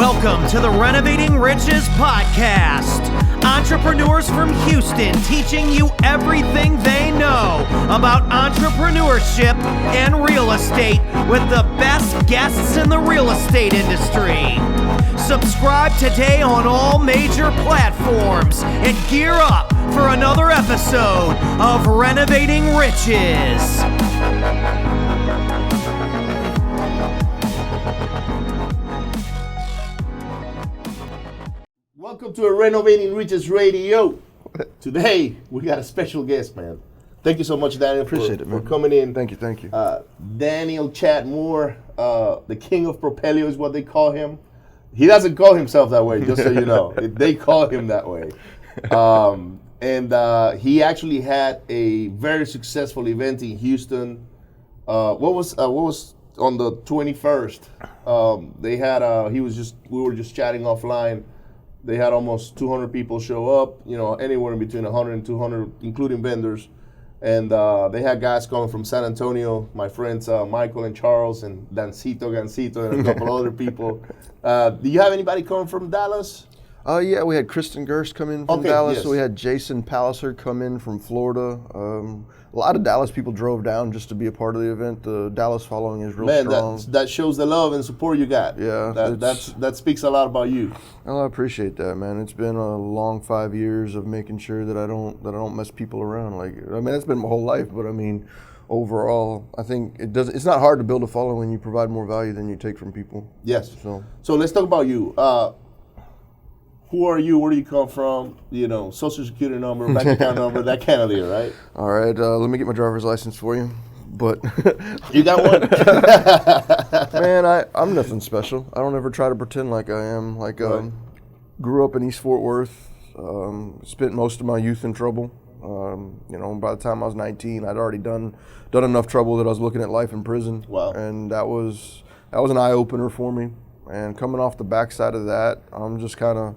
Welcome to the Renovating Riches podcast. Entrepreneurs from Houston teaching you everything they know about entrepreneurship and real estate with the best guests in the real estate industry. Subscribe today on all major platforms and gear up for another episode of Renovating Riches. Welcome to Renovating Riches Radio. Today, we got a special guest, man. Thank you so much, Daniel, Appreciate it, man. for coming in. Thank you. Daniel Chad Moore, the king of Propelio is what they call him. He doesn't call himself that way, just so you know. They call him that way. And he actually had a very successful event in Houston. What was on the 21st? They had we were just chatting offline. They had almost 200 people show up, anywhere in between 100 and 200, including vendors. And they had guys coming from San Antonio, my friends Michael and Charles and Gancito and a couple other people. Do you have anybody coming from Dallas? Yeah, we had Kristen Gerst come in from Dallas. Yes. So we had Jason Palliser come in from Florida. A lot of Dallas people drove down just to be a part of the event. The Dallas following is real strong. That shows the love and support you got. Yeah. That speaks a lot about you. Well, I appreciate that, man. It's been a long 5 years of making sure that I don't mess people around. That's been my whole life, but overall, I think it's not hard to build a following when you provide more value than you take from people. Yes. So let's talk about you. Who are you? Where do you come from? Social security number, bank account number, that kind of deal, right? All right, let me get my driver's license for you. But you got one? Man, I'm nothing special. I don't ever try to pretend like I am. Right. Grew up in East Fort Worth. Spent most of my youth in trouble. By the time I was 19, I'd already done enough trouble that I was looking at life in prison. Wow. And that was an eye opener for me. And coming off the backside of that, I'm just kind of.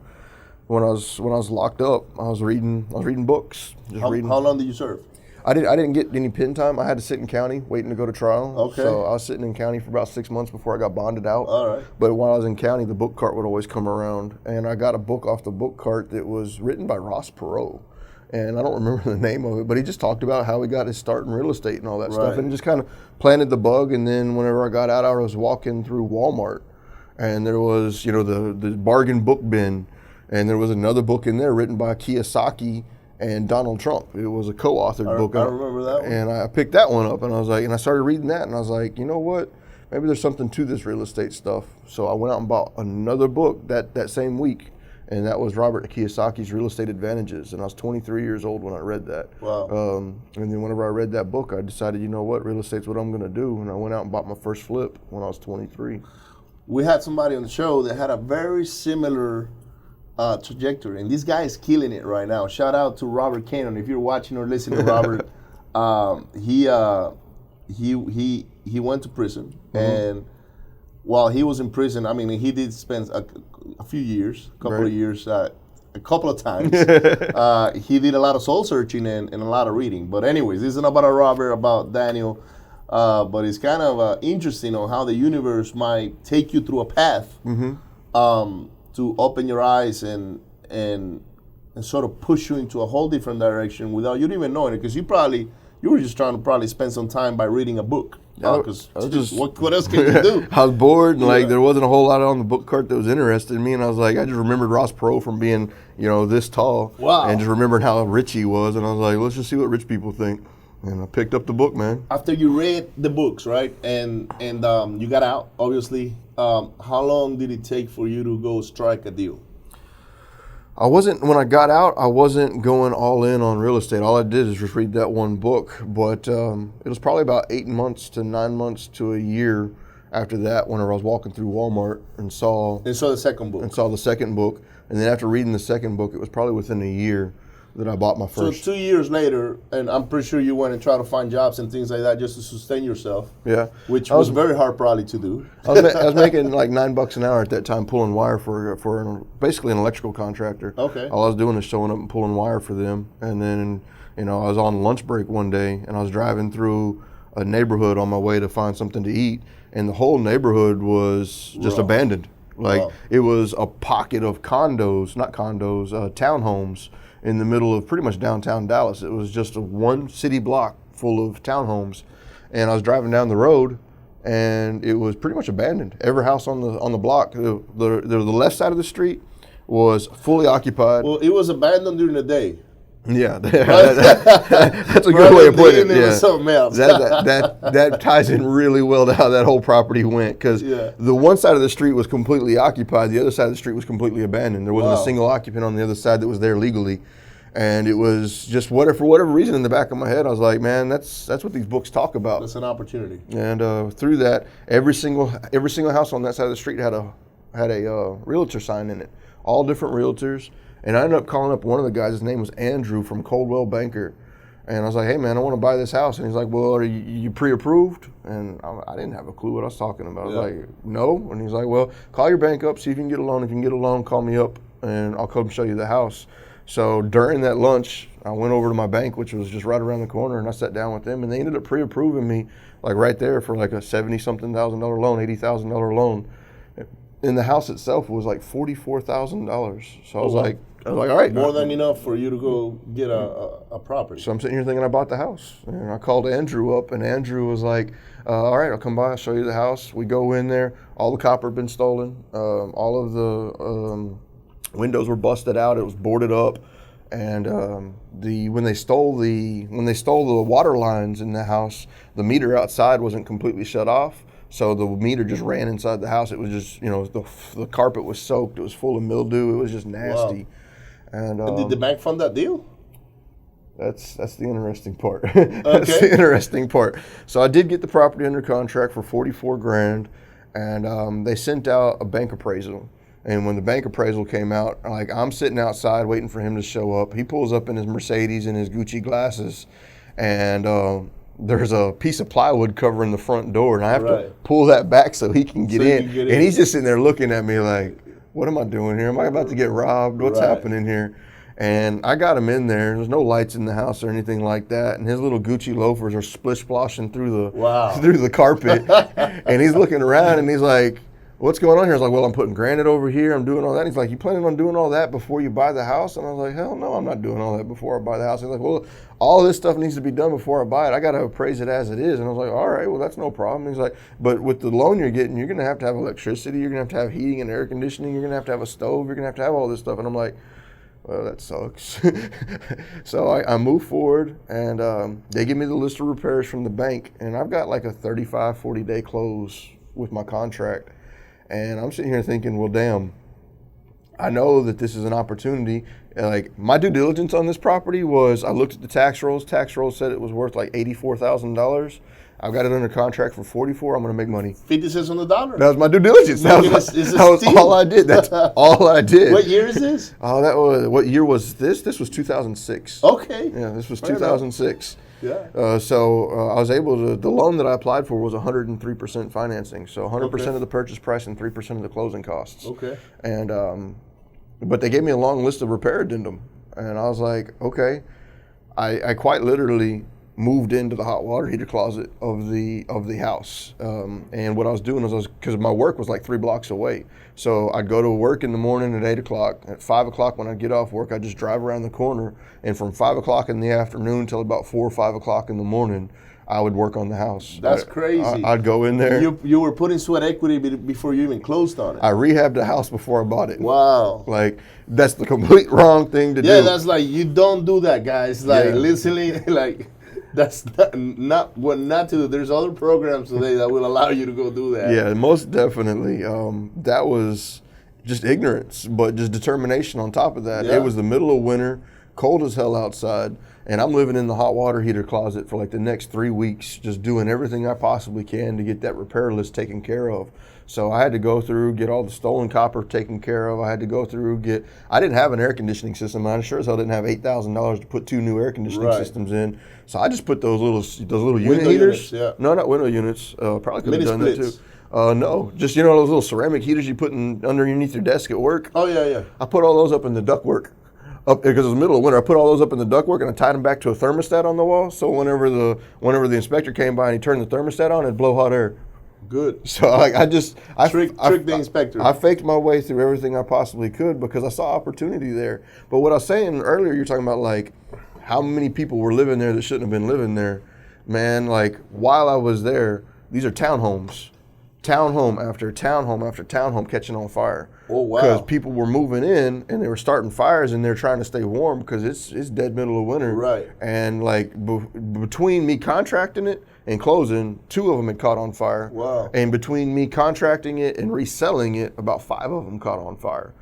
When I was locked up, I was reading books. How long did you serve? I didn't get any pen time. I had to sit in county waiting to go to trial. Okay. So I was sitting in county for about 6 months before I got bonded out. All right. But while I was in county, the book cart would always come around, and I got a book off the book cart that was written by Ross Perot. And I don't remember the name of it, but he just talked about how he got his start in real estate and all that stuff, and it just kind of planted the bug. And then whenever I got out, I was walking through Walmart, and there was the bargain book bin. And there was another book in there written by Kiyosaki and Donald Trump. It was a co-authored book. I remember that one. And I picked that one up, and I started reading that, and I was like, you know what? Maybe there's something to this real estate stuff. So I went out and bought another book that same week, and that was Robert Kiyosaki's Real Estate Advantages. And I was 23 years old when I read that. Wow. And then whenever I read that book, I decided, you know what? Real estate's what I'm going to do. And I went out and bought my first flip when I was 23. We had somebody on the show that had a very similar trajectory, and this guy is killing it right now. Shout out to Robert Cannon. If you're watching or listening to Robert, he went to prison, and while he was in prison, he did spend a few years, a couple of times. He did a lot of soul searching and a lot of reading. But anyways, this isn't about Robert, about Daniel. But it's kind of interesting on how the universe might take you through a path. To open your eyes and sort of push you into a whole different direction without you even knowing it, because you were just trying to spend some time by reading a book. Because what else can you do? I was bored, and there wasn't a whole lot on the book cart that was interested in me, and I was like, I just remembered Ross Perot from being this tall. Wow. And just remembered how rich he was, and I was like, let's just see what rich people think. And I picked up the book, man. After you read the books, right, and you got out, obviously, how long did it take for you to go strike a deal? When I got out, I wasn't going all in on real estate. All I did is just read that one book. But it was probably about 8 months to 9 months to a year after that, whenever I was walking through Walmart and saw the second book. And saw the second book. And then after reading the second book, it was probably within a year that I bought my first. So 2 years later, and I'm pretty sure you went and tried to find jobs and things like that just to sustain yourself. Yeah. Which was very hard probably to do. I was making like $9 an hour at that time pulling wire for basically an electrical contractor. Okay. All I was doing is showing up and pulling wire for them. And then, I was on lunch break one day and I was driving through a neighborhood on my way to find something to eat, and the whole neighborhood was just abandoned. Like Wow. it was a pocket of townhomes in the middle of pretty much downtown Dallas. It was just a one city block full of townhomes, and I was driving down the road, and it was pretty much abandoned. Every house on the block, the left side of the street was fully occupied. Well, it was abandoned during the day. Yeah, that's a good way of putting it. It Yeah. was something else. that ties in really well to how that whole property went, because the one side of the street was completely occupied, the other side of the street was completely abandoned. There wasn't a single occupant on the other side that was there legally, and it was just for whatever reason in the back of my head, I was like, man, that's what these books talk about. That's an opportunity. And through that, every single house on that side of the street had a realtor sign in it, all different realtors. And I ended up calling up one of the guys. His name was Andrew from Coldwell Banker. And I was like, hey, man, I want to buy this house. And he's like, well, are you pre-approved? And I didn't have a clue what I was talking about. I was like, no. And he's like, well, call your bank up, see if you can get a loan. If you can get a loan, call me up, and I'll come show you the house. So during that lunch, I went over to my bank, which was just right around the corner, and I sat down with them. And they ended up pre-approving me, like right there, for like a $70-something thousand loan, $80,000 loan. And the house itself was like $44,000. So I was like, all right. More than enough for you to go get a property. So I'm sitting here thinking I bought the house. And I called Andrew up, and Andrew was like, all right, I'll come by, I'll show you the house. We go in there. All the copper had been stolen. All of the windows were busted out. It was boarded up. And when they stole the water lines in the house, the meter outside wasn't completely shut off. So the meter just ran inside the house. It was just, the carpet was soaked. It was full of mildew. It was just nasty. Wow. And did the bank fund that deal? That's the interesting part. That's the interesting part. So I did get the property under contract for $44,000, and they sent out a bank appraisal. And when the bank appraisal came out, like, I'm sitting outside waiting for him to show up. He pulls up in his Mercedes and his Gucci glasses, and there's a piece of plywood covering the front door, and I have to pull that back so he can get in. And he's just sitting there looking at me like, what am I doing here? Am I about to get robbed? What's happening here? And I got him in there. There's no lights in the house or anything like that. And his little Gucci loafers are splish-splashing through the carpet. And he's looking around, and he's like, what's going on here? I was like, well, I'm putting granite over here. I'm doing all that. And he's like, you planning on doing all that before you buy the house? And I was like, hell no, I'm not doing all that before I buy the house. He's like, well, all this stuff needs to be done before I buy it. I got to appraise it as it is. And I was like, all right, well, that's no problem. He's like, but with the loan you're getting, you're going to have electricity. You're going to have heating and air conditioning. You're going to have a stove. You're going to have all this stuff. And I'm like, well, that sucks. So I move forward, and they give me the list of repairs from the bank. And I've got like a 35, 40-day close with my contract. And I'm sitting here thinking, well, damn, I know that this is an opportunity. Like, my due diligence on this property was, I looked at the tax rolls. Tax rolls said it was worth like $84,000. I've got it under contract for $44,000. I'm going to make money. 50 cents on the dollar. That was my due diligence. That was all I did. That's all I did. What year is this? What year was this? This was 2006. Okay. Yeah, this was 2006. Yeah. So I was able to, the loan that I applied for was 103% financing. So 100% of the purchase price and 3% of the closing costs. Okay. And, but they gave me a long list of repair addendum. And I was like, okay. I quite literally moved into the hot water heater closet of the house. And what I was doing was, because my work was like 3 blocks away. So I'd go to work in the morning at 8 o'clock. At 5 o'clock when I'd get off work, I'd just drive around the corner. And from 5 o'clock in the afternoon till about 4 or 5 o'clock in the morning, I would work on the house. That's crazy. I'd go in there. You were putting sweat equity before you even closed on it. I rehabbed the house before I bought it. Wow. Like, that's the complete wrong thing to do. Yeah, that's like, you don't do that, guys. Like, literally, like, that's not what not to do. There's other programs today that will allow you to go do that. Yeah, most definitely. That was just ignorance, but just determination on top of that. Yeah. It was the middle of winter, cold as hell outside, and I'm living in the hot water heater closet for like the next 3 weeks, just doing everything I possibly can to get that repair list taken care of. So I had to go through, get all the stolen copper taken care of. I had to go through, I didn't have an air conditioning system. I sure as hell didn't have $8,000 to put 2 new air conditioning systems in. So I just put those little unit heaters. Units, yeah. No, not window units. Probably could have done splits. that too. No, just, those little ceramic heaters you put underneath your desk at work. Oh, yeah. I put all those up in the ductwork. Because it was the middle of winter, I put all those up in the ductwork and I tied them back to a thermostat on the wall. So whenever the inspector came by and he turned the thermostat on, it'd blow hot air. Good. So like I tricked the inspector. I faked my way through everything I possibly could because I saw opportunity there. But what I was saying earlier, you're talking about like how many people were living there that shouldn't have been living there. Man, like while I was there, these are townhomes. Townhome after townhome after townhome catching on fire. Oh, wow. Because people were moving in and they were starting fires and they're trying to stay warm because it's dead middle of winter. Right. And like between me contracting it and closing, 2 of them had caught on fire. Wow. And between me contracting it and reselling it, about 5 of them caught on fire.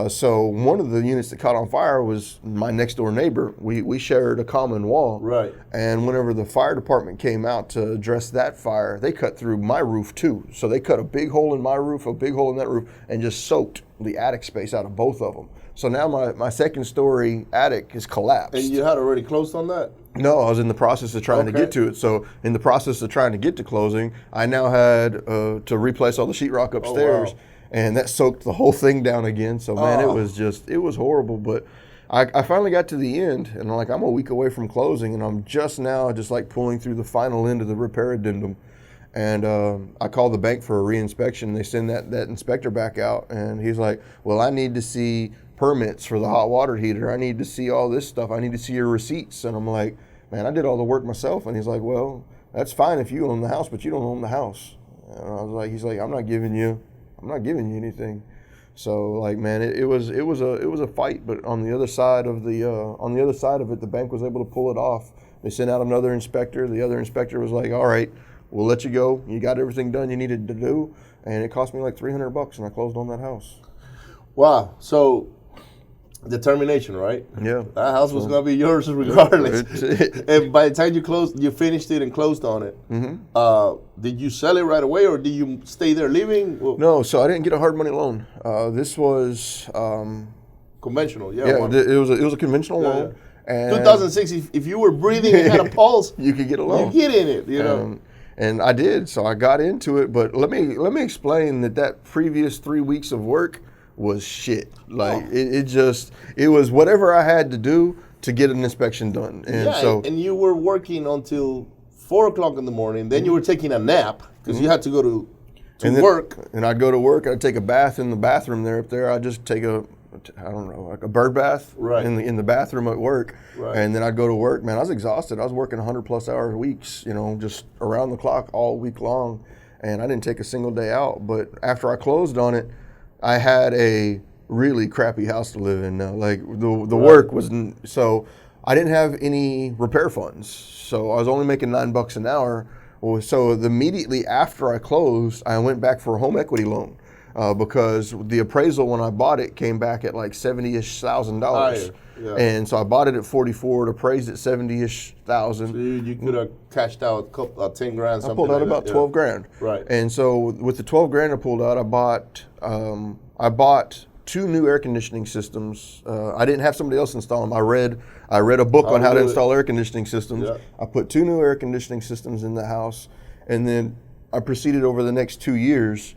So one of the units that caught on fire was my next door neighbor. We shared a common wall. Right. And whenever the fire department came out to address that fire, they cut through my roof too. So they cut a big hole in my roof, a big hole in that roof, and just soaked the attic space out of both of them. So now my second story attic is collapsed. And you had already closed on that? No, I was in the process of trying to get to it. So in the process of trying to get to closing, I now had to replace all the sheetrock upstairs. Oh, wow. And that soaked the whole thing down again. So man, it was horrible. But I finally got to the end, and I'm a week away from closing, and I'm just like pulling through the final end of the repair addendum. And I called the bank for a reinspection. They send that inspector back out, and he's like, well, I need to see permits for the hot water heater. I need to see all this stuff. I need to see your receipts. And I'm like, man, I did all the work myself. And he's like, well, that's fine if you own the house, but you don't own the house. And I was like, he's like, I'm not giving you anything. So like, man, it was a fight, but on the other side of it, the bank was able to pull it off. They sent out another inspector. The other inspector was like, all right, we'll let you go. You got everything done you needed to do. And it cost me like $300 and I closed on that house. Wow. So determination, right? Yeah. That house was going to be yours regardless. And by the time you finished it and closed on it, did you sell it right away or did you stay there living? Well, no, so I didn't get a hard money loan. This was conventional, yeah. It was a conventional loan. And 2006, if you were breathing and had a pulse, you could get a loan. You get in it, you know. And I did, so I got into it. But let me explain that previous 3 weeks of work was shit. Like it was whatever I had to do to get an inspection done. And and you were working until 4:00 in the morning. Then you were taking a nap because you had to go to work. And I'd go to work. I'd take a bath in the bathroom up there. I'd just take like a bird bath in the bathroom at work. Right. And then I'd go to work. Man, I was exhausted. I was working 100+ hour weeks, just around the clock all week long. And I didn't take a single day out. But after I closed on it, I had a really crappy house to live in now. Like the work wasn't, so I didn't have any repair funds. So I was only making $9 an hour. So immediately after I closed, I went back for a home equity loan because the appraisal when I bought it came back at like $70,000. Yeah. And so I bought it at 44, it appraised at 70,000. So you could have cashed out a couple, 10 grand, something. I pulled out about 12 grand. Right. And so with the 12 grand I pulled out, I bought 2 new air conditioning systems. I didn't have somebody else install them. I read a book on how to install air conditioning systems. Yeah. I put 2 new air conditioning systems in the house, and then I proceeded over the next 2 years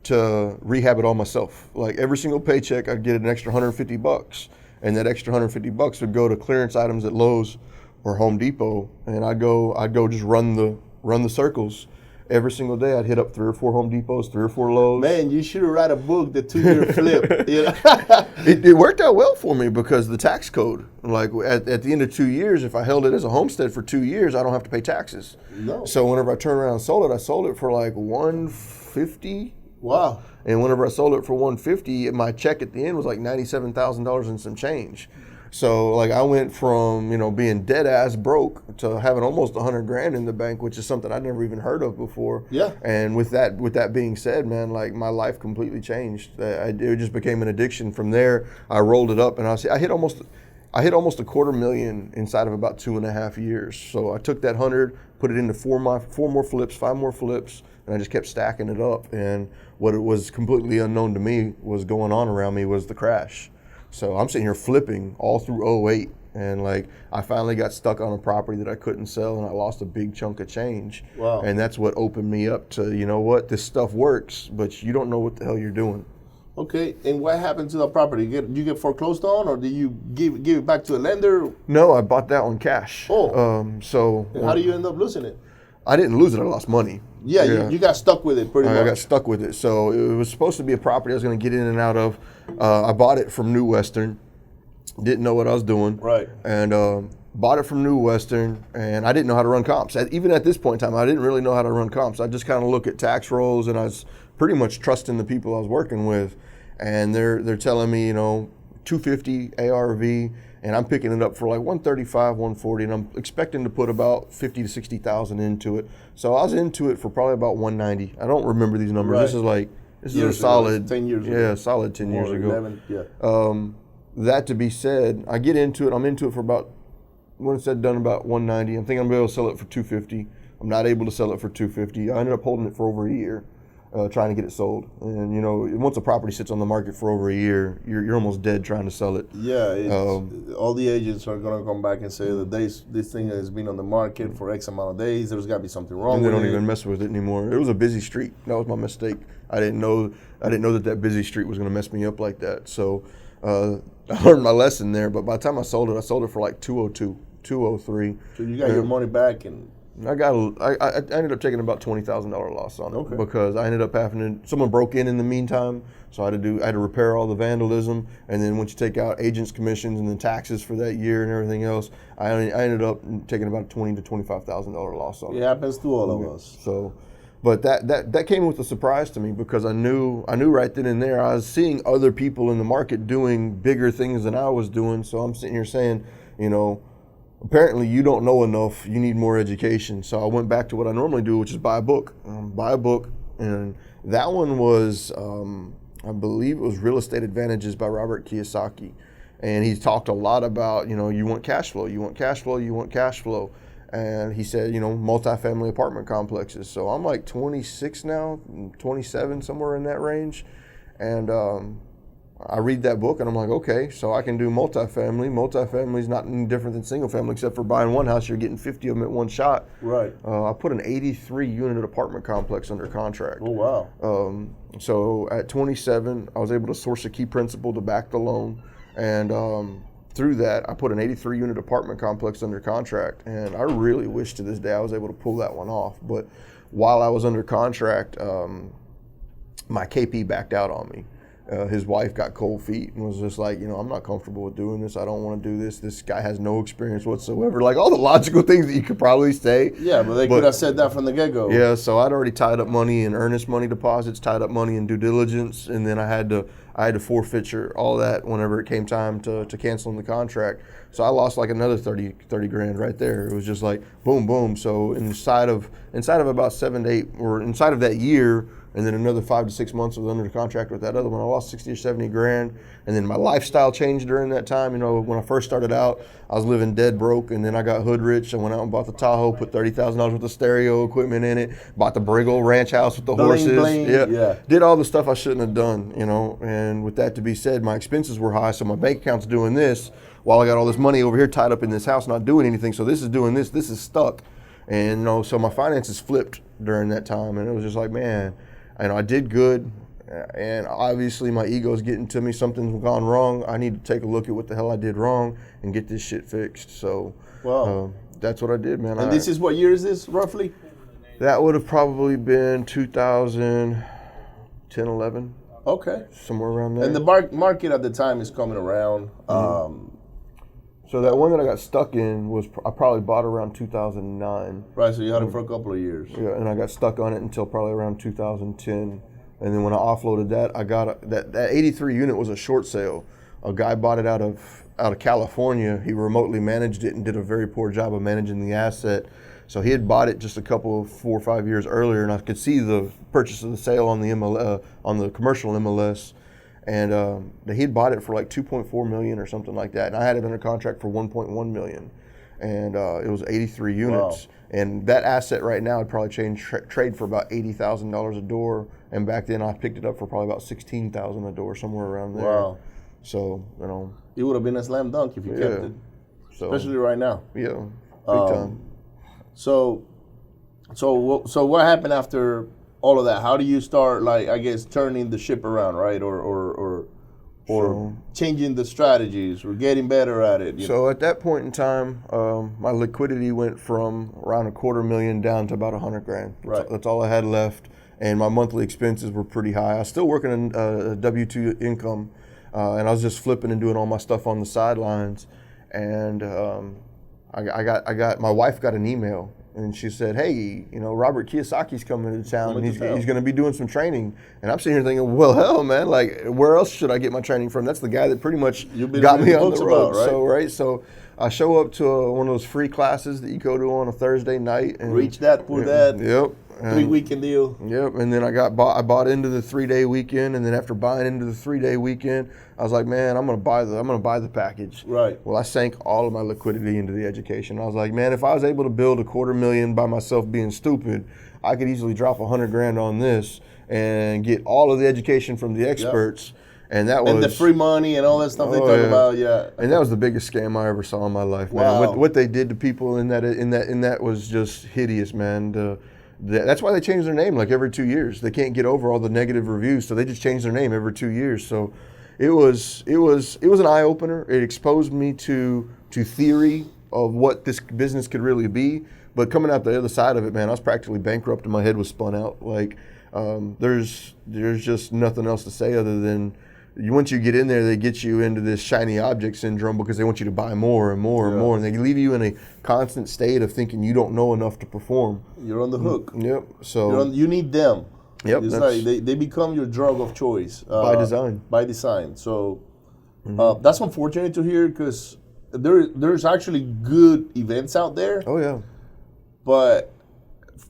to rehab it all myself. Like every single paycheck, I'd get an extra $150. And that extra $150 would go to clearance items at Lowe's or Home Depot, and I'd go just run the circles. Every single day, I'd hit up 3 or 4 Home Depots, 3 or 4 Lowe's. Man, you should have write a book, the 2-year flip. You know? It worked out well for me because the tax code, like at the end of 2 years, if I held it as a homestead for 2 years, I don't have to pay taxes. No. So whenever I turned around and sold it, I sold it for like $150. Wow. And whenever I sold it for $150, my check at the end was like $97,000 and some change. So like I went from, being dead ass broke to having almost $100 grand in the bank, which is something I'd never even heard of before. Yeah. And with that being said, man, like my life completely changed. It just became an addiction. From there, I rolled it up and I hit almost $250,000 inside of about 2.5 years. So I took that 100, put it into 4 more flips, 5 more flips, and I just kept stacking it up. And what it was completely unknown to me was going on around me was the crash. So I'm sitting here flipping all through 2008, and like I finally got stuck on a property that I couldn't sell, and I lost a big chunk of change. Wow. And that's what opened me up to, this stuff works, but you don't know what the hell you're doing. Okay, and what happened to the property? You get foreclosed on, or do you give it back to a lender? No, I bought that on cash. Oh. So how do you end up losing it? I didn't lose it. I lost money. Yeah, you got stuck with it pretty much. I got stuck with it. So it was supposed to be a property I was going to get in and out of. I bought it from New Western. Didn't know what I was doing. Right. And bought it from New Western, and I didn't know how to run comps. Even at this point in time, I didn't really know how to run comps. I just kind of look at tax rolls, and I was pretty much trusting the people I was working with. And they're telling me, 250 ARV, and I'm picking it up for like 135, 140, and I'm expecting to put about 50 to 60,000 into it. So I was into it for probably about 190. I don't remember these numbers. Right. This is a solid 10 years ago. Yeah, solid 10 years ago. 11, yeah. That to be said, I get into it. I'm into it for about, when it's said done, about 190. I'm thinking I'm going to be able to sell it for 250. I'm not able to sell it for 250. I ended up holding it for over a year, trying to get it sold. And once a property sits on the market for over a year, you're almost dead trying to sell it. Yeah, all the agents are going to come back and say that this thing has been on the market for X amount of days. There's got to be something wrong with it. And they don't even mess with it anymore. It was a busy street. That was my mistake. I didn't know that busy street was going to mess me up like that. So I learned my lesson there. But by the time I sold it for like 202, 203. So you got your money back, and I ended up taking about $20,000 loss on it because I ended up someone broke in the meantime, so I had to repair all the vandalism, and then once you take out agents' commissions and then taxes for that year and everything else, I ended up taking about $20,000 to $25,000 loss on it. It happens to all of us. So, but that came with a surprise to me because I knew right then and there I was seeing other people in the market doing bigger things than I was doing. So I'm sitting here saying, apparently you don't know enough, you need more education. So I went back to what I normally do, which is buy a book. And that one was, I believe it was Real Estate Advantages by Robert Kiyosaki. And he talked a lot about, you want cash flow, you want cash flow, you want cash flow. And he said, multifamily apartment complexes. So I'm like 26 now, 27, somewhere in that range. And I read that book and I'm like, okay, so I can do multifamily. Multifamily is not any different than single family, except for buying one house, you're getting 50 of them at one shot. Right. I put an 83 unit apartment complex under contract. Oh, wow. So at 27, I was able to source a key principal to back the loan. And through that, I put an 83 unit apartment complex under contract. And I really wish to this day I was able to pull that one off. But while I was under contract, my KP backed out on me. His wife got cold feet and was just like, I'm not comfortable with doing this. I don't want to do this. This guy has no experience whatsoever. Like all the logical things that you could probably say. Yeah, but they could have said that from the get-go. Yeah, so I'd already tied up money in earnest money deposits, tied up money in due diligence, and then I had to forfeiture all that whenever it came time to canceling the contract. So I lost like another 30 grand right there. It was just like boom, boom. So inside of about 7 to 8, or inside of that year, and then another 5 to 6 months was under contract with that other one, I lost 60 or 70 grand. And then my lifestyle changed during that time. When I first started out, I was living dead broke, and then I got hood rich. I went out and bought the Tahoe, put $30,000 worth of stereo equipment in it, bought the Briggle ranch house with the horses. Bling. Yeah. Did all the stuff I shouldn't have done, And with that to be said, my expenses were high, so my bank account's doing this while I got all this money over here tied up in this house, not doing anything. So this is doing this. This is stuck. And, so my finances flipped during that time, and it was just like, man, I did good, and obviously my ego's getting to me. Something's gone wrong. I need to take a look at what the hell I did wrong and get this shit fixed. So that's what I did, man. And this is what year is this, roughly? That would have probably been 2010, 11. Okay. Somewhere around there. And the market at the time is coming around. So that one that I got stuck in I probably bought around 2009. Right, so you had it for a couple of years. Yeah, and I got stuck on it until probably around 2010. And then when I offloaded that, I got that 83 unit was a short sale. A guy bought it out of California. He remotely managed it and did a very poor job of managing the asset. So he had bought it just a couple of 4 or 5 years earlier, and I could see the purchase of the sale on the on the commercial MLS. And he had bought it for like $2.4 million or something like that, and I had it under contract for $1.1 million, and it was 83 units. Wow. And that asset right now would probably trade for about $80,000 a door, and back then I picked it up for probably about $16,000 a door, somewhere around there. Wow. So it would have been a slam dunk if you kept it, especially right now. Yeah, big time. So what happened after all of that? How do you start, turning the ship around, right? Or or changing the strategies or getting better at it? So at that point in time, my liquidity went from around $250,000 down to about $100,000. Right. That's all I had left, and my monthly expenses were pretty high. I was still working in a W-2 income, and I was just flipping and doing all my stuff on the sidelines. And I got my wife got an email. And she said, hey, Robert Kiyosaki's coming to town, and he's going to be doing some training. And I'm sitting here thinking, well, hell, man, like, where else should I get my training from? That's the guy that pretty much got me on the road. Right? So I show up to one of those free classes that you go to on a Thursday night. And, Reach that, pour that. Yep. 3-weekend deal. Yep, and then I bought into the 3-day weekend, and then after buying into the 3-day weekend, I was like, man, I'm gonna buy the package. Right. Well, I sank all of my liquidity into the education. I was like, man, if I was able to build $250,000 by myself being stupid, I could easily drop $100,000 on this and get all of the education from the experts. Yep. And that was the free money and all that stuff they talk about, yeah. And that was the biggest scam I ever saw in my life, man. Wow. What they did to people in that was just hideous, man. That's why they change their name like every 2 years. They can't get over all the negative reviews, so they just change their name every 2 years. So it was an eye opener. It exposed me to theory of what this business could really be. But coming out the other side of it, man, I was practically bankrupt and my head was spun out. Like there's just nothing else to say other than once you get in there, they get you into this shiny object syndrome because they want you to buy more and more and more, and they leave you in a constant state of thinking you don't know enough to perform. You're on the hook. Yep. So you need them. Yep. It's like they become your drug of choice by design. By design. So that's unfortunate to hear because there's actually good events out there. Oh yeah. But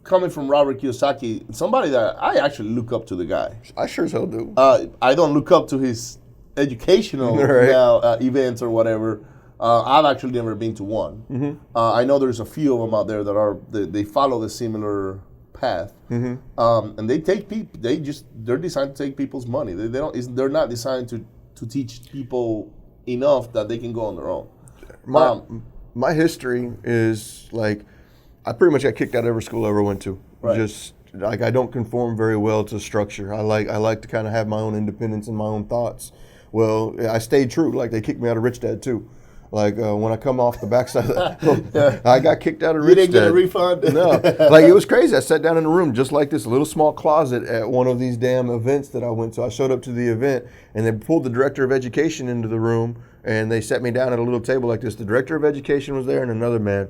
coming from Robert Kiyosaki, somebody that I actually look up to the guy. I sure as hell do. I don't look up to his educational events or whatever. I've actually never been to one. Mm-hmm. I know there's a few of them out there that they follow the similar path, and they take people. They're designed to take people's money. They're not designed to teach people enough that they can go on their own. My history is like, I pretty much got kicked out of every school I ever went to. Right. Just like I don't conform very well to structure. I like to kind of have my own independence and my own thoughts. Well, I stayed true. Like they kicked me out of Rich Dad too. Like when I come off the backside, I got kicked out of Rich Dad. You didn't get a refund? No. Like it was crazy. I sat down in a room just like this, a little small closet at one of these damn events that I went to. I showed up to the event and they pulled the director of education into the room and they sat me down at a little table like this. The director of education was there and another man.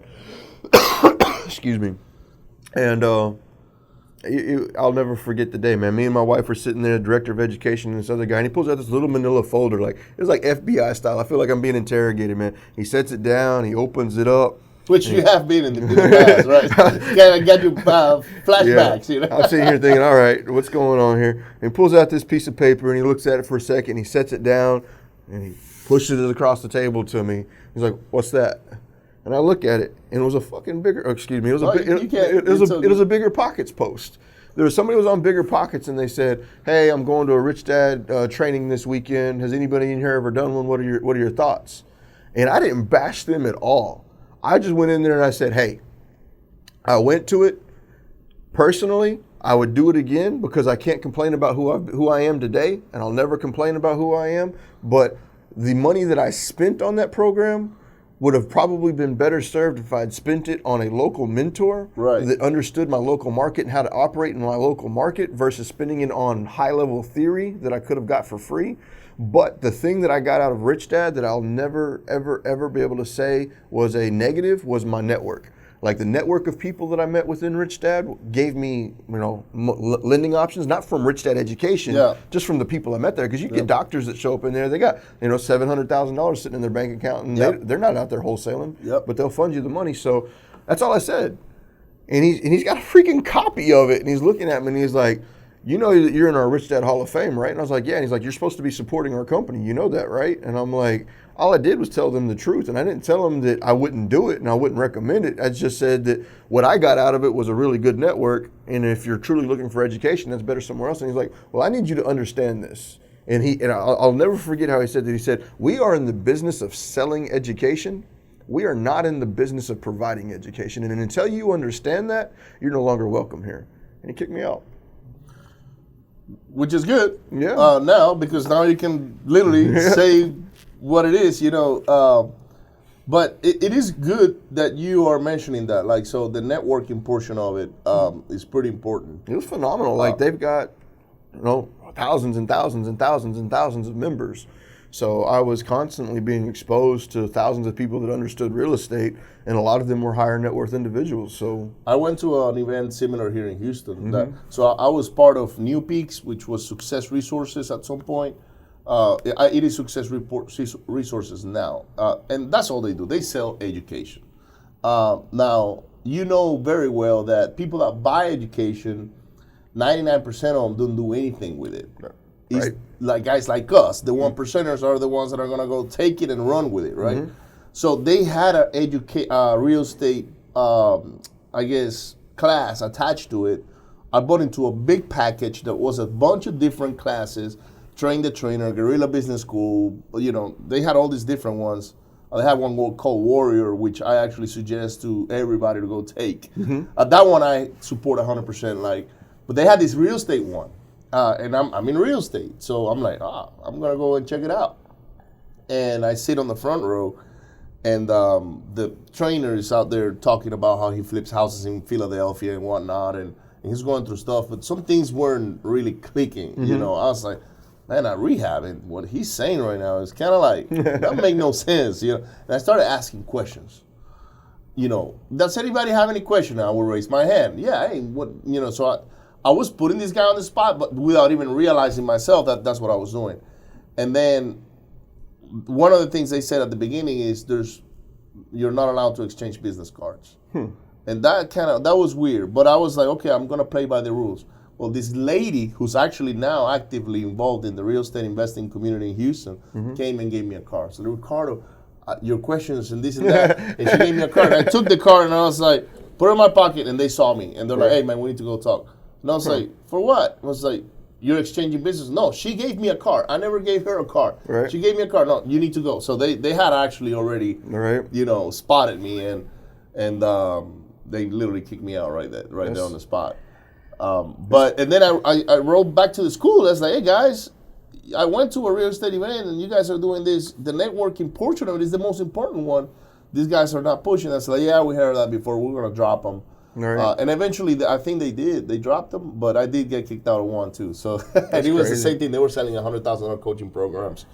Excuse me. And I'll never forget the day, man. Me and my wife were sitting there, the director of education and this other guy, and he pulls out this little manila folder. Like it was like FBI style. I feel like I'm being interrogated, man. He sets it down, he opens it up. Which you have been in the past, right? Got your flashbacks, you know. I'm sitting here thinking, all right, what's going on here? And he pulls out this piece of paper and he looks at it for a second, he sets it down, and he pushes it across the table to me. He's like, what's that? And I look at it, and it was a fucking bigger. Excuse me, it was a Bigger Pockets post. There was somebody who was on Bigger Pockets, and they said, "Hey, I'm going to a Rich Dad training this weekend. Has anybody in here ever done one? What are your thoughts?" And I didn't bash them at all. I just went in there and I said, "Hey, I went to it personally. I would do it again because I can't complain about who I am today, and I'll never complain about who I am. But the money that I spent on that program would have probably been better served if I had spent it on a local mentor that understood my local market and how to operate in my local market versus spending it on high-level theory that I could have got for free. But the thing that I got out of Rich Dad that I'll never, ever, ever be able to say was a negative was my network. Like the network of people that I met within Rich Dad gave me, lending options, not from Rich Dad education, just from the people I met there. Because you get doctors that show up in there, they got, $700,000 sitting in their bank account, and they're not out there wholesaling, but they'll fund you the money. So that's all I said. And he's got a freaking copy of it, and he's looking at me, and he's like, you know that you're in our Rich Dad Hall of Fame, right? And I was like, yeah. And he's like, you're supposed to be supporting our company. You know that, right? And I'm like, all I did was tell them the truth. And I didn't tell them that I wouldn't do it and I wouldn't recommend it. I just said that what I got out of it was a really good network. And if you're truly looking for education, that's better somewhere else. And he's like, well, I need you to understand this. And I'll never forget how he said that. He said, we are in the business of selling education. We are not in the business of providing education. And until you understand that, you're no longer welcome here. And he kicked me out. which is good. Yeah. Now, because now you can literally say what it is, but it is good that you are mentioning that. Like, so the networking portion of it is pretty important. It was phenomenal. Like, they've got, thousands and thousands and thousands and thousands of members. So I was constantly being exposed to thousands of people that understood real estate, and a lot of them were higher net worth individuals. So I went to an event similar here in Houston. So I was part of New Peaks, which was Success Resources at some point. It is Success Resources now, and that's all they do. They sell education. Now, you know very well that people that buy education, 99% of them don't do anything with it. Right. Like guys like us, the 1%ers are the ones that are going to go take it and run with it, right? So they had a real estate, class attached to it. I bought into a big package that was a bunch of different classes. Train the Trainer, Guerrilla Business School, they had all these different ones. They had one called Warrior, which I actually suggest to everybody to go take. That one I support 100%. But they had this real estate one, and I'm in real estate, so I'm like, I'm gonna go and check it out. And I sit on the front row, and the trainer is out there talking about how he flips houses in Philadelphia and whatnot, and he's going through stuff, but some things weren't really clicking. I was like, man, I'm rehabbing. What he's saying right now is kind of like, that make no sense, And I started asking questions. Does anybody have any question? I will raise my hand. Yeah, hey, what, so I was putting this guy on the spot, but without even realizing myself that that's what I was doing. And then one of the things they said at the beginning is you're not allowed to exchange business cards. And that was weird. But I was like, okay, I'm going to play by the rules. Well, this lady who's actually now actively involved in the real estate investing community in Houston came and gave me a card. So, Ricardo, your questions and this and that. And she gave me a card. And I took the card and I was like, put it in my pocket. And they saw me. And they're like, hey, man, we need to go talk. And I was like, for what? I was like, you're exchanging business? No, she gave me a card. I never gave her a card. Right. She gave me a card. No, you need to go. So they had actually already, spotted me. And they literally kicked me out right there on the spot. And then I rode back to the school. I was like, hey guys, I went to a real estate event and you guys are doing this. The networking portion of it is the most important one. These guys are not pushing us. Like, yeah, we heard that before. We're going to drop them. Right. And eventually, I think they did. They dropped them, but I did get kicked out of one too. So and it was the same thing. They were selling $100,000 coaching programs.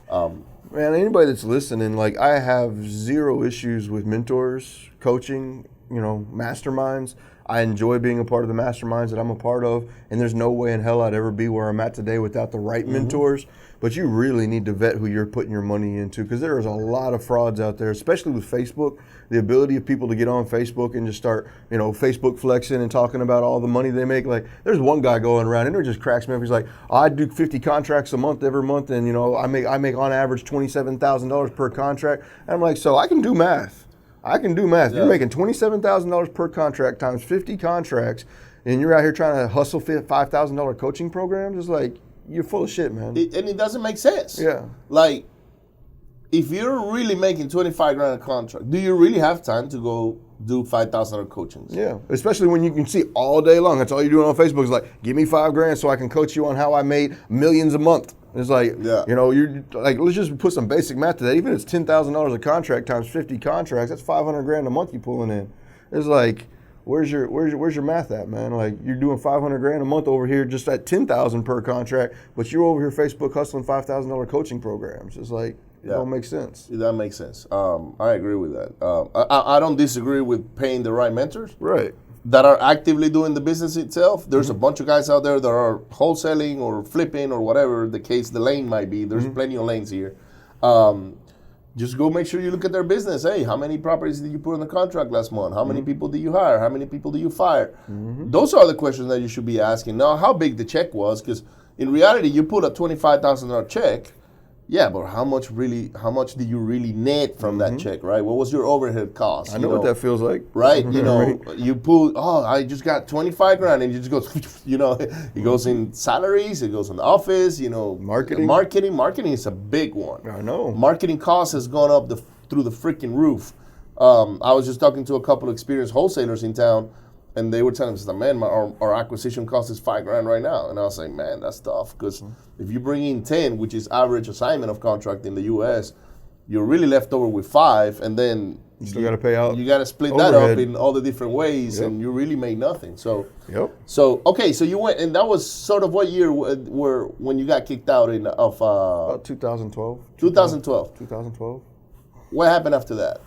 Man, anybody that's listening, I have zero issues with mentors, coaching, masterminds. I enjoy being a part of the masterminds that I'm a part of, and there's no way in hell I'd ever be where I'm at today without the right mentors. But you really need to vet who you're putting your money into, because there is a lot of frauds out there, especially with Facebook. The ability of people to get on Facebook and just start, Facebook flexing and talking about all the money they make. There's one guy going around, and it just cracks me up. He's like, I do 50 contracts a month every month, and I make on average $27,000 per contract. And I'm like, so I can do math. Yeah. You're making $27,000 per contract times 50 contracts, and you're out here trying to hustle $5,000 coaching programs. It's like, you're full of shit, man. And it doesn't make sense. Yeah. If you're really making $25,000 a contract, do you really have time to go do $5,000 coachings? Yeah, especially when you can see all day long. That's all you're doing on Facebook is give me $5,000 so I can coach you on how I made millions a month. It's you're let's just put some basic math to that. Even if it's $10,000 a contract times 50 contracts, that's $500,000 a month you're pulling in. It's where's your math at, man? You're doing $500,000 a month over here just at $10,000 per contract, but you're over here Facebook hustling $5,000 coaching programs. It's it don't make sense. That makes sense. I agree with that. I don't disagree with paying the right mentors. Right. That are actively doing the business itself. There's a bunch of guys out there that are wholesaling or flipping or whatever the lane might be. There's plenty of lanes here. Just go make sure you look at their business. Hey, how many properties did you put on the contract last month? How many people did you hire? How many people did you fire? Those are the questions that you should be asking. Now, how big the check was, because in reality, you put a $25,000 check. Yeah, but how much do you really net from that check, right? What was your overhead cost? I know what that feels like. Right? You put, I just got $25,000, and it just goes, it goes in salaries, it goes in the office, Marketing. Marketing is a big one. I know. Marketing costs has gone up through the freaking roof. I was just talking to a couple of experienced wholesalers in town, and they were telling us, man, our acquisition cost is $5,000 right now. And I was like, man, that's tough, because if you bring in 10, which is average assignment of contract in the U.S., you're really left over with 5, and then you still got to pay out. You got to split overhead. that up in all the different ways, and you really made nothing. So, okay, so you went, and that was sort of what year were when you got kicked out of about 2012. 2012. What happened after that?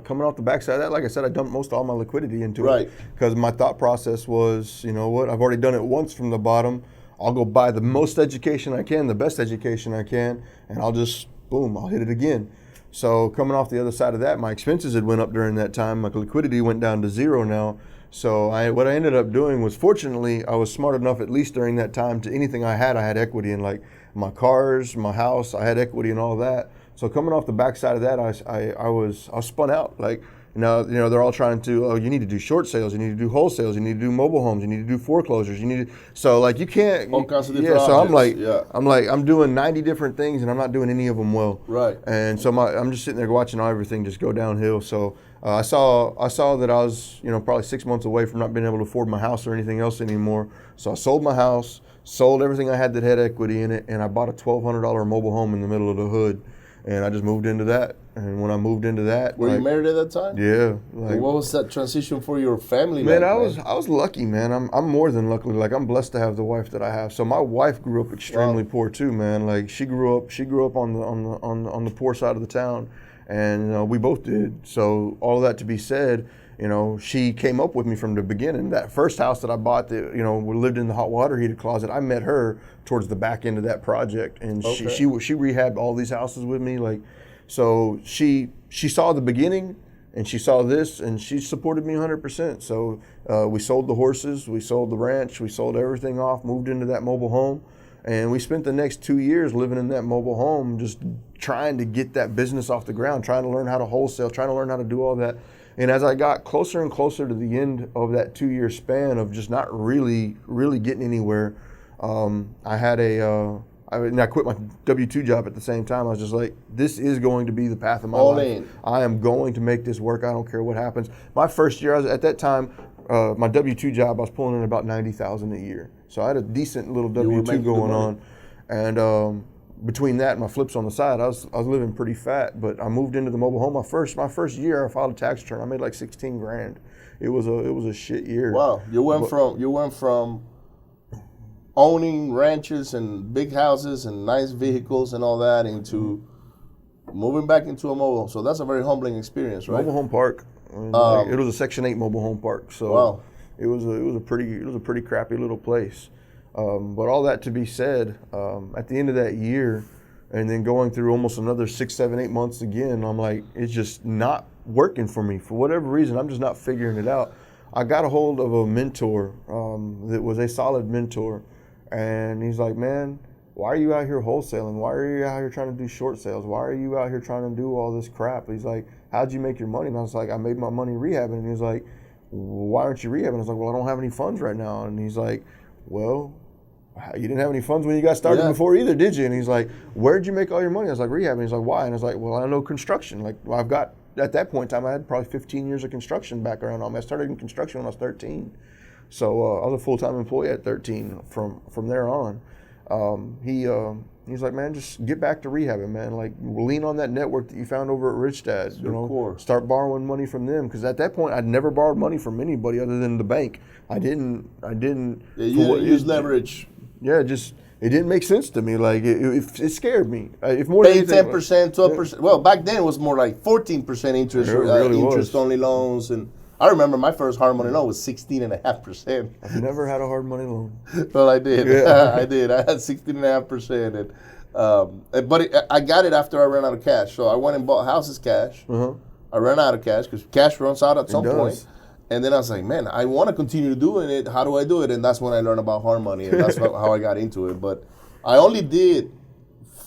Coming off the backside of that, like I said, I dumped most all my liquidity into it. Because my thought process was, you know what, I've already done it once from the bottom. I'll go buy the most education I can, the best education I can, and I'll just, boom, I'll hit it again. So coming off the other side of that, my expenses had went up during that time. My liquidity went down to 0 now. So what I ended up doing was, fortunately, I was smart enough, at least during that time, to anything I had equity in, like my cars, my house, I had equity in all that. So coming off the backside of that, I was spun out. Like, you know, they're all trying to, oh, you need to do short sales, you need to do wholesales, you need to do mobile homes, you need to do foreclosures, you need to, so like you can't. All kinds of different so objects. I'm doing 90 different things and I'm not doing any of them well. Right. And so I'm just sitting there watching everything just go downhill. So I saw that I was, you know, probably 6 months away from not being able to afford my house or anything else anymore. So I sold my house, sold everything I had that had equity in it, and I bought a $1,200 mobile home in the middle of the hood. And I just moved into that. And when I moved into that, were you married at that time? Yeah. Like, what was that transition for your family? Man, I was lucky, man. I'm more than lucky. Like, I'm blessed to have the wife that I have. So my wife grew up extremely poor too, man. Like, she grew up on the poor side of the town, and you know, we both did. So all of that to be said, you know, she came up with me from the beginning. That first house that I bought, that, you know, we lived in the hot water heated closet, I met her towards the back end of that project, and she rehabbed all these houses with me. Like, so she saw the beginning, and she saw this, and she supported me 100%. So we sold the horses, we sold the ranch, we sold everything off, moved into that mobile home, and we spent the next 2 years living in that mobile home, just trying to get that business off the ground, trying to learn how to wholesale, trying to learn how to do all that. And as I got closer and closer to the end of that 2 year span of just not really getting anywhere, I quit my W-2 job at the same time. I was just like, this is going to be the path of my life. I am going to make this work. I don't care what happens. My first year, at that time, my W-2 job, I was pulling in about $90,000 a year. So I had a decent little W-2 going on. And between that and my flips on the side, I was living pretty fat. But I moved into the mobile home. My first year, I filed a tax return. I made like $16,000. It was a shit year. Wow, you went from owning ranches and big houses and nice vehicles and all that into moving back into a mobile home. So that's a very humbling experience, right? Mobile home park. It was a Section 8 mobile home park. So it was a pretty crappy little place. But all that to be said, at the end of that year, and then going through almost another 6, 7, 8 months again, I'm like, it's just not working for me. For whatever reason, I'm just not figuring it out. I got a hold of a mentor that was a solid mentor, and he's like, man, why are you out here wholesaling? Why are you out here trying to do short sales? Why are you out here trying to do all this crap? He's like, how'd you make your money? And I was like, I made my money rehabbing. And he's like, why aren't you rehabbing? I was like, well, I don't have any funds right now. And he's like, well, you didn't have any funds when you got started before either, did you? And he's like, where'd you make all your money? I was like, rehabbing. He's like, why? And I was like, well, I know construction. Like, well, I've got, at that point in time, I had probably 15 years of construction background on me. I started in construction when I was 13. So I was a full-time employee at 13 from there on. He's like, man, just get back to rehabbing, man. Like, lean on that network that you found over at Rich Dad. You know, start borrowing money from them. Because at that point, I'd never borrowed money from anybody other than the bank. I didn't. Yeah, you use leverage. Yeah, it didn't make sense to me. Like, it scared me. If more paying 10%, 12%. Well, back then it was more like 14% interest, interest-only loans. And I remember my first hard money loan was 16.5%. I've never had a hard money loan. Well, I did. Yeah. I did. I had 16.5%. But I got it after I ran out of cash. So I went and bought houses cash. I ran out of cash because cash runs out at some point. And then I was like, man, I want to continue doing it. How do I do it? And that's when I learned about hard money, and that's how I got into it. But I only did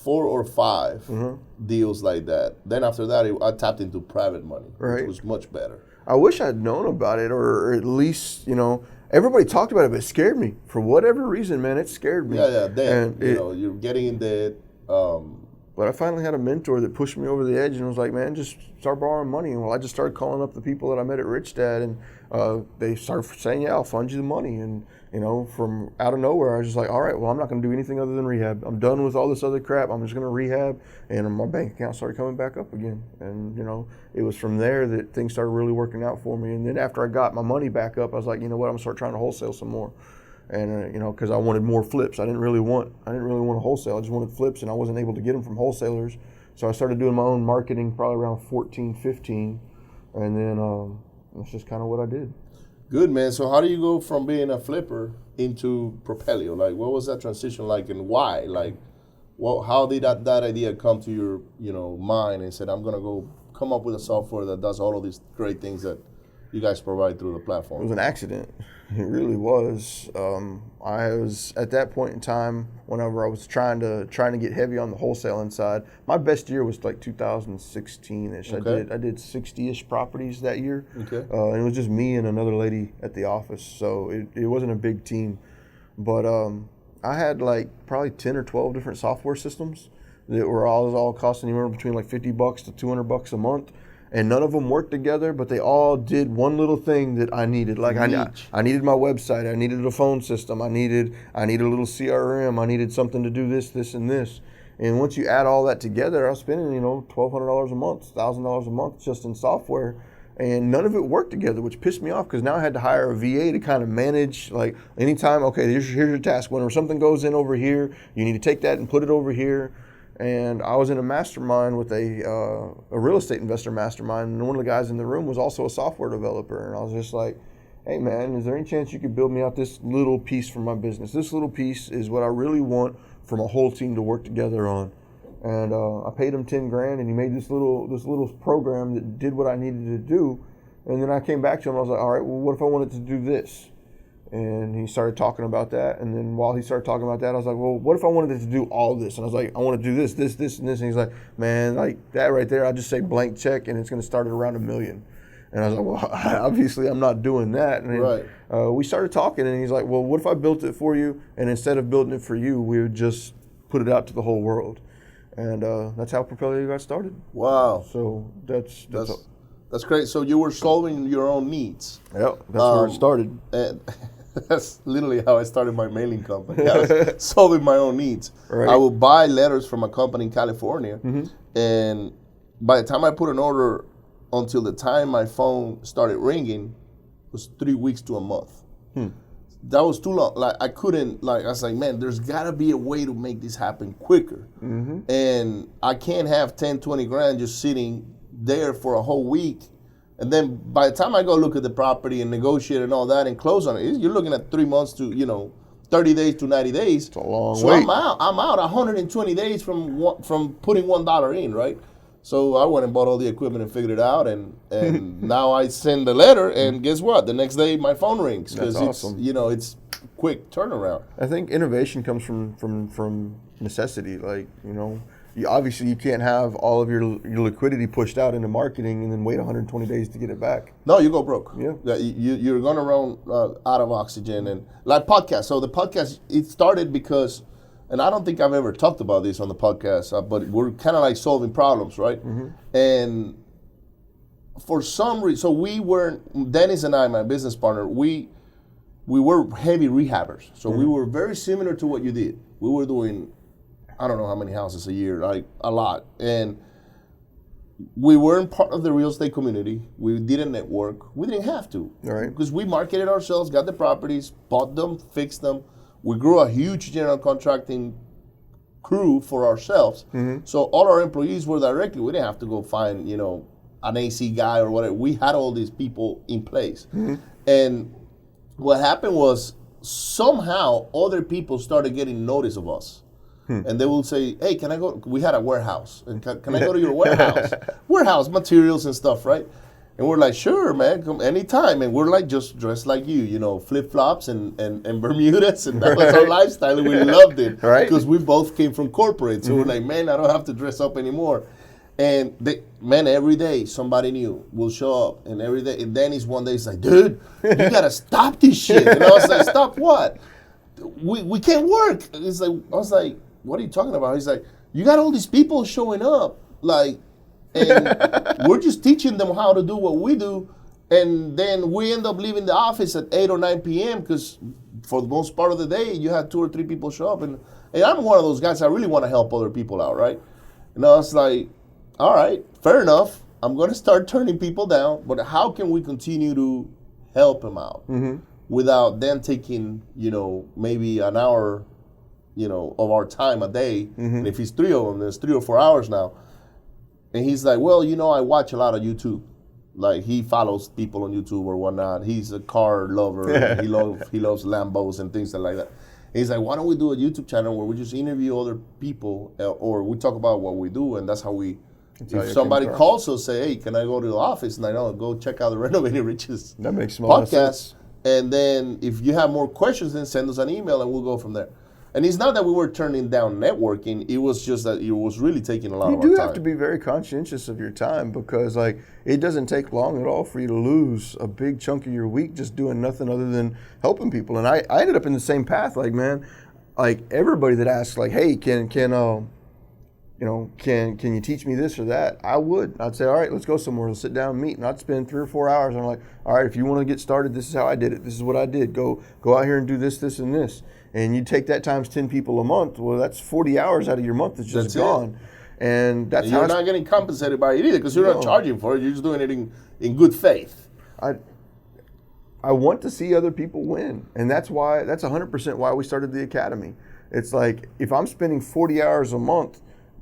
4 or 5 deals like that. Then after that, I tapped into private money, which was much better. I wish I'd known about it, or at least, you know, everybody talked about it, but it scared me. For whatever reason, man, it scared me. Yeah, debt. You're getting in debt. But I finally had a mentor that pushed me over the edge and was like, man, just start borrowing money. And well, I just started calling up the people that I met at Rich Dad, and they started saying, yeah, I'll fund you the money. And, you know, from out of nowhere, I was just like, all right, well, I'm not going to do anything other than rehab. I'm done with all this other crap. I'm just going to rehab. And my bank account started coming back up again. And, you know, it was from there that things started really working out for me. And then after I got my money back up, I was like, you know what, I'm going to start trying to wholesale some more. And you know, because I wanted more flips. I didn't really want a wholesale. I just wanted flips, and I wasn't able to get them from wholesalers. So I started doing my own marketing probably around 14, 15, and then that's just kind of what I did. Good, man. So how do you go from being a flipper into Propelio? Like, what was that transition like, and why? Like, how did that idea come to your, you know, mind and said, I'm gonna go come up with a software that does all of these great things that you guys provide through the platform? It was an accident. It really was. I was at that point in time, whenever I was trying to get heavy on the wholesaling side. My best year was like 2016-ish. Okay. I did 60-ish properties that year. Okay. And it was just me and another lady at the office, so it wasn't a big team. But I had like probably 10 or 12 different software systems that were all costing anywhere between like $50 to $200 a month. And none of them worked together, but they all did one little thing that I needed. Like I needed my website, I needed a phone system, I needed a little CRM, I needed something to do this, and this. And once you add all that together, I was spending, you know, $1,200 a month, $1,000 a month just in software. And none of it worked together, which pissed me off because now I had to hire a VA to kind of manage, like anytime, okay, here's your task. Whenever something goes in over here, you need to take that and put it over here. And I was in a mastermind with a real estate investor mastermind, and one of the guys in the room was also a software developer. And I was just like, hey man, is there any chance you could build me out this little piece for my business? This little piece is what I really want from a whole team to work together on. And I paid him $10,000, and he made this little program that did what I needed to do. And then I came back to him, I was like, all right, well, what if I wanted to do this? And he started talking about that. And then while he started talking about that, I was like, well, what if I wanted to do all this? And I was like, I want to do this, and this. And he's like, man, like that right there, I'll just say blank check, and it's going to start at around $1 million. And I was like, well, obviously I'm not doing that. And then, we started talking, and he's like, well, what if I built it for you? And instead of building it for you, we would just put it out to the whole world. And that's how Propelio got started. Wow. So that's great. So you were solving your own needs. Yep, that's where it started. And that's literally how I started my mailing company. I was solving my own needs. Right. I would buy letters from a company in California, and by the time I put an order until the time my phone started ringing was 3 weeks to a month. That was too long. Like I couldn't, like I was like, man, there's gotta be a way to make this happen quicker. And I can't have 10, 20 grand just sitting there for a whole week. And then by the time I go look at the property and negotiate and all that and close on it, you're looking at 3 months to, 30 days to 90 days. It's a long so wait. I'm out 120 days from putting $1 in, right? So I went and bought all the equipment and figured it out, and now I send the letter, and guess what? The next day my phone rings because awesome. It's quick turnaround. I think innovation comes from necessity. Like, obviously you can't have all of your liquidity pushed out into marketing and then wait 120 days to get it back. No, you go broke. Yeah. You're going to run out of oxygen. And like podcast. So the podcast, it started because, and I don't think I've ever talked about this on the podcast, but we're kind of like solving problems, right? And for some reason, so we weren't, Dennis and I, my business partner, we were heavy rehabbers. So we were very similar to what you did. We were doing, I don't know how many houses a year, like a lot. And we weren't part of the real estate community. We didn't network. We didn't have to. All right. Because we marketed ourselves, got the properties, bought them, fixed them. We grew a huge general contracting crew for ourselves. So all our employees were directly. We didn't have to go find, an AC guy or whatever. We had all these people in place. And what happened was somehow other people started getting notice of us. And they will say, hey, can I go? We had a warehouse. And can I go to your warehouse? Warehouse materials and stuff, right? And we're like, sure, man, come anytime. And we're like just dressed like you, flip-flops and Bermudas. And that was our lifestyle. And we loved it. Right. Because we both came from corporate. So we're like, man, I don't have to dress up anymore. And every day somebody new will show up. And every day, and Dennis one day is like, dude, you got to stop this shit. And I was like, stop what? We can't work. I was like, what are you talking about? He's like, you got all these people showing up, like, and we're just teaching them how to do what we do, and then we end up leaving the office at 8 or 9 p.m. because for the most part of the day, you had 2 or 3 people show up, and I'm one of those guys. I really want to help other people out, right? And I was like, all right, fair enough. I'm going to start turning people down, but how can we continue to help them out without them taking, maybe an hour, of our time a day? And if it's 3 of them, there's 3 or 4 hours now. And he's like, well, I watch a lot of YouTube. Like, he follows people on YouTube or whatnot. He's a car lover. And he loves Lambos and things like that. And he's like, why don't we do a YouTube channel where we just interview other people, or we talk about what we do, and that's how we. If somebody calls us, say, hey, can I go to the office? And I know, go check out the Renovating Riches that makes a lot of sense. And then if you have more questions, then send us an email and we'll go from there. And it's not that we were turning down networking. It was just that it was really taking a lot of our time. You do have to be very conscientious of your time, because it doesn't take long at all for you to lose a big chunk of your week just doing nothing other than helping people. And I ended up in the same path. Like, man, like everybody that asks, like, hey, can you teach me this or that? I'd say, all right, let's go somewhere. Let's sit down and meet. And I'd spend 3 or 4 hours. And I'm like, all right, if you want to get started, this is how I did it. This is what I did. Go out here and do this, this, and this. And you take that times 10 people a month. Well, that's 40 hours out of your month that's just gone. And that's you're not getting compensated by it either, because you're not charging for it. You're just doing it in good faith. I want to see other people win. And that's 100% why we started the Academy. It's like, if I'm spending 40 hours a month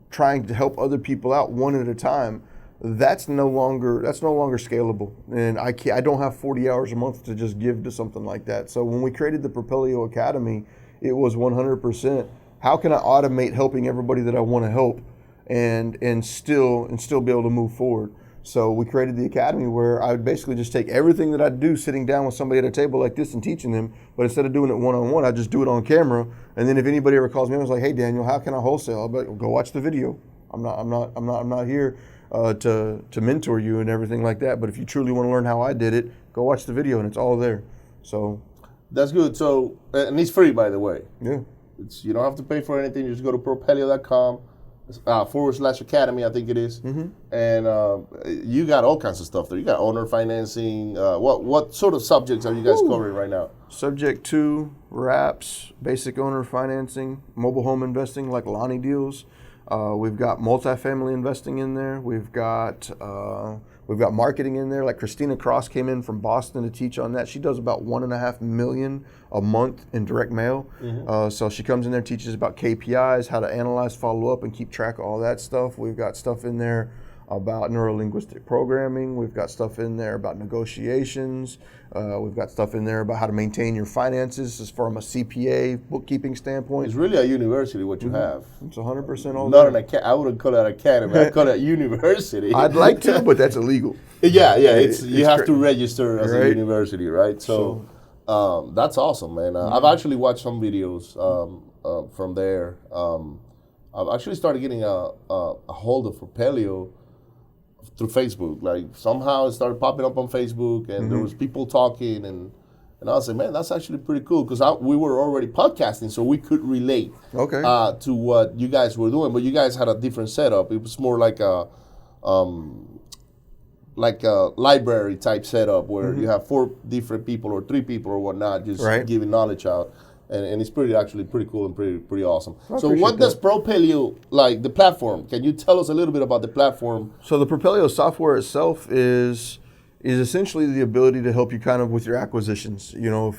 trying to help other people out one at a time, that's no longer scalable. And I don't have 40 hours a month to just give to something like that. So when we created the Propelio Academy, it was 100%, how can I automate helping everybody that I want to help and still be able to move forward? So we created the Academy, where I would basically just take everything that I do sitting down with somebody at a table like this and teaching them, but instead of doing it one-on-one, I just do it on camera. And then if anybody ever calls me, I was like, hey, Daniel, how can I wholesale? I'll be like, go watch the video. I'm not here to mentor you and everything like that. But if you truly want to learn how I did it, go watch the video, and it's all there. So that's good. So, and it's free, by the way. Yeah. You don't have to pay for anything. You just go to propelio.com. /academy, I think it is. And you got all kinds of stuff there. You got owner financing. What sort of subjects are you guys covering right now? Subject 2, wraps, basic owner financing, mobile home investing like Lonnie deals. We've got multifamily investing in there. We've got marketing in there. Like Christina Cross came in from Boston to teach on that. She does about $1.5 million a month in direct mail. So she comes in there, teaches about KPIs, how to analyze, follow up, and keep track of all that stuff. We've got stuff in there about neuro-linguistic programming. We've got stuff in there about negotiations. We've got stuff in there about how to maintain your finances as from a CPA bookkeeping standpoint. It's really a university what you have. It's 100% all Not I wouldn't call it an academy. I'd call it a university. I'd like to, but that's illegal. Yeah. You have to register as a university, right? So that's awesome, man. I've actually watched some videos from there. I've actually started getting a hold of Propelio through Facebook. Like, somehow it started popping up on Facebook, and there was people talking, and I was like, man, that's actually pretty cool, because we were already podcasting, so we could relate to what you guys were doing. But you guys had a different setup. It was more like a library type setup, where you have 4 different people or 3 people or whatnot, just giving knowledge out. And it's actually pretty cool and pretty awesome. So what does Propelio, like the platform, can you tell us a little bit about the platform? So the Propelio software itself is essentially the ability to help you kind of with your acquisitions. You know,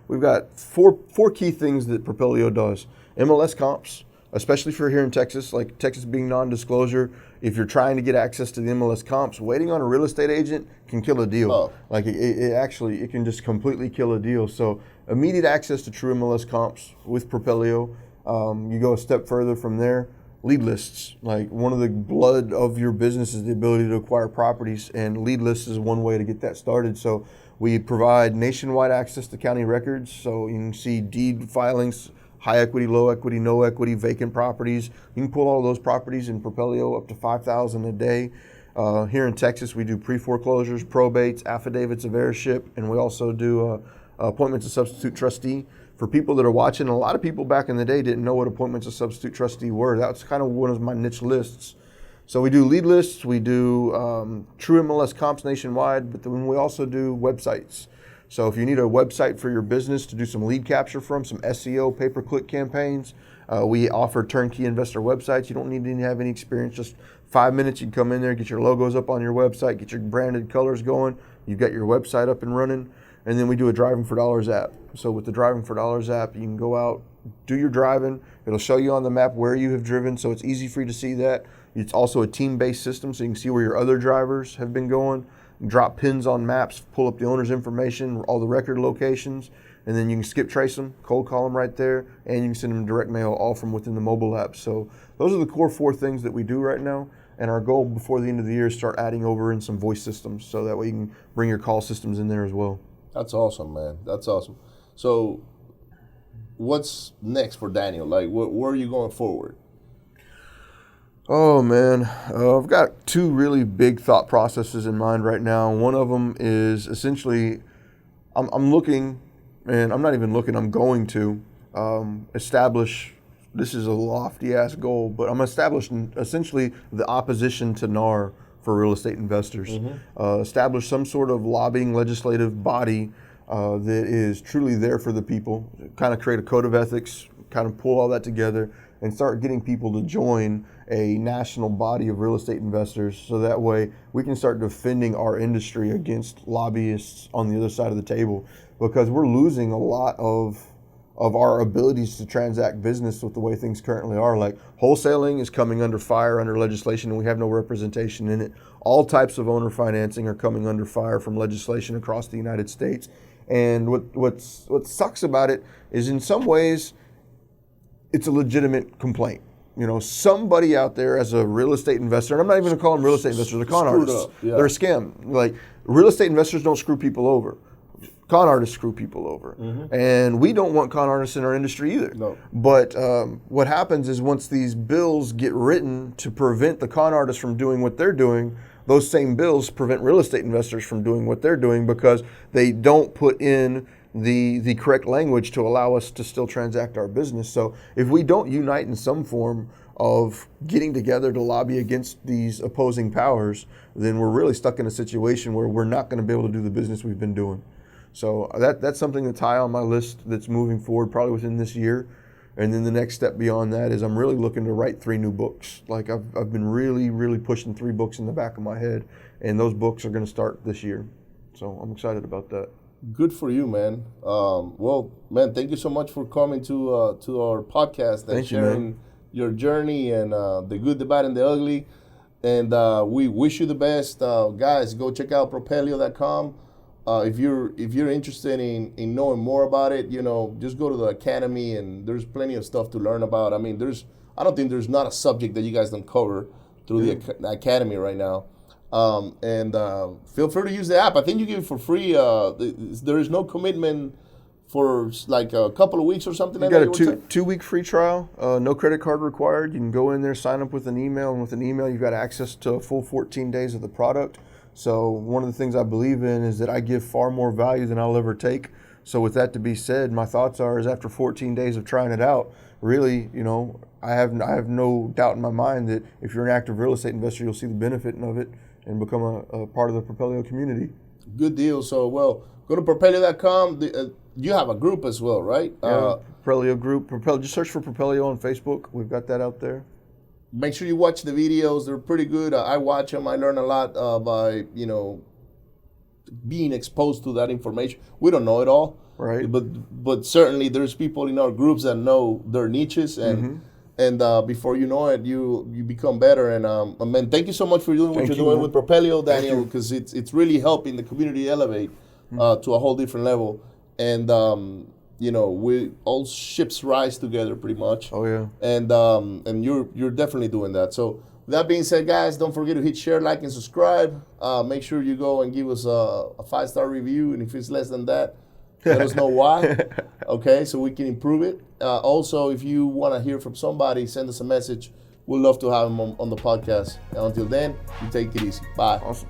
we've got four key things that Propelio does. MLS comps, especially for here in Texas, like Texas being non-disclosure. If you're trying to get access to the MLS comps, waiting on a real estate agent can kill a deal. Like it can just completely kill a deal. So immediate access to true MLS comps with Propelio. You go a step further from there, lead lists. Like, one of the blood of your business is the ability to acquire properties, and lead lists is one way to get that started. So we provide nationwide access to county records, so you can see deed filings, high equity, low equity, no equity, vacant properties. You can pull all of those properties in Propelio up to 5,000 a day. Here in Texas, we do pre-foreclosures, probates, affidavits of heirship, and we also do appointments of substitute trustee for people that are watching, a lot of people back in the day didn't know what appointments of substitute trustee were. That's kind of one of my niche lists. So we do lead lists, we do true MLS comps nationwide, but then we also do websites. So if you need a website for your business to do some lead capture from, some SEO, pay-per-click campaigns, we offer turnkey investor websites. You don't need to have any experience, just 5 minutes. You can come in there, get your logos up on your website, get your branded colors going. You've got your website up and running. And then we do a Driving for Dollars app. So with the Driving for Dollars app, you can go out, do your driving. It'll show you on the map where you have driven, so it's easy for you to see that. It's also a team-based system, so you can see where your other drivers have been going. Drop pins on maps, pull up the owner's information, all the record locations, and then you can skip trace them, cold call them right there, and you can send them direct mail all from within the mobile app. So those are the core 4 things that we do right now. And our goal before the end of the year is start adding over in some voice systems, so that way you can bring your call systems in there as well. That's awesome, man. That's awesome. So what's next for Daniel? Like, where are you going forward? Oh, man. I've got 2 really big thought processes in mind right now. One of them is essentially, I'm looking, and I'm not even looking, I'm going to establish, this is a lofty-ass goal, but I'm establishing essentially the opposition to NAR for real estate investors. Establish some sort of lobbying legislative body that is truly there for the people, kind of create a code of ethics, kind of pull all that together, and start getting people to join a national body of real estate investors, so that way we can start defending our industry against lobbyists on the other side of the table, because we're losing a lot of our abilities to transact business with the way things currently are. Like, wholesaling is coming under fire under legislation, and we have no representation in it. All types of owner financing are coming under fire from legislation across the United States. And what sucks about it is, in some ways, it's a legitimate complaint. You know, somebody out there as a real estate investor, and I'm not even going to call them real estate investors, they're con artists. Yeah. They're a scam. Like, real estate investors don't screw people over. Con artists screw people over. And we don't want con artists in our industry either. No. But what happens is, once these bills get written to prevent the con artists from doing what they're doing, those same bills prevent real estate investors from doing what they're doing, because they don't put in the correct language to allow us to still transact our business. So if we don't unite in some form of getting together to lobby against these opposing powers, then we're really stuck in a situation where we're not going to be able to do the business we've been doing. So that's something that's high on my list that's moving forward probably within this year. And then the next step beyond that is I'm really looking to write 3 new books. Like, I've been really pushing 3 books in the back of my head, and those books are going to start this year. So I'm excited about that. Good for you, man. Well, man, thank you so much for coming to our podcast and sharing your journey and the good, the bad, and the ugly. And we wish you the best. Guys, go check out Propelio.com. If you're interested in knowing more about it, you know, just go to the Academy, and there's plenty of stuff to learn about. I mean, I don't think there's not a subject that you guys don't cover through the Academy right now. And feel free to use the app. I think you give it for free. There is no commitment for like a couple of weeks or something. You got a 2-week free trial, no credit card required. You can go in there, sign up with an email, and with an email you've got access to a full 14 days of the product. So one of the things I believe in is that I give far more value than I'll ever take. So with that to be said, my thoughts are, is after 14 days of trying it out, really, you know, I have no doubt in my mind that if you're an active real estate investor, you'll see the benefit of it and become a part of the Propelio community. Good deal. So, well, go to Propelio.com. You have a group as well, right? Yeah, Propelio group. Just search for Propelio on Facebook. We've got that out there. Make sure you watch the videos. They're pretty good. I watch them. I learn a lot by, you know, being exposed to that information. We don't know it all. Right. But certainly there's people in our groups that know their niches, and before you know it, you become better. And man, thank you so much for doing what you're doing with Propelio, Daniel, because it's really helping the community elevate to a whole different level. And you know, we all ships rise together pretty much. Oh yeah. And you're definitely doing that. So with that being said, guys, don't forget to hit share, like, and subscribe. Make sure you go and give us a 5-star review, and if it's less than that, let us know why. Okay, so we can improve it. Also, if you want to hear from somebody, send us a message. We'd love to have them on the podcast. And until then, you take it easy. Bye. Awesome.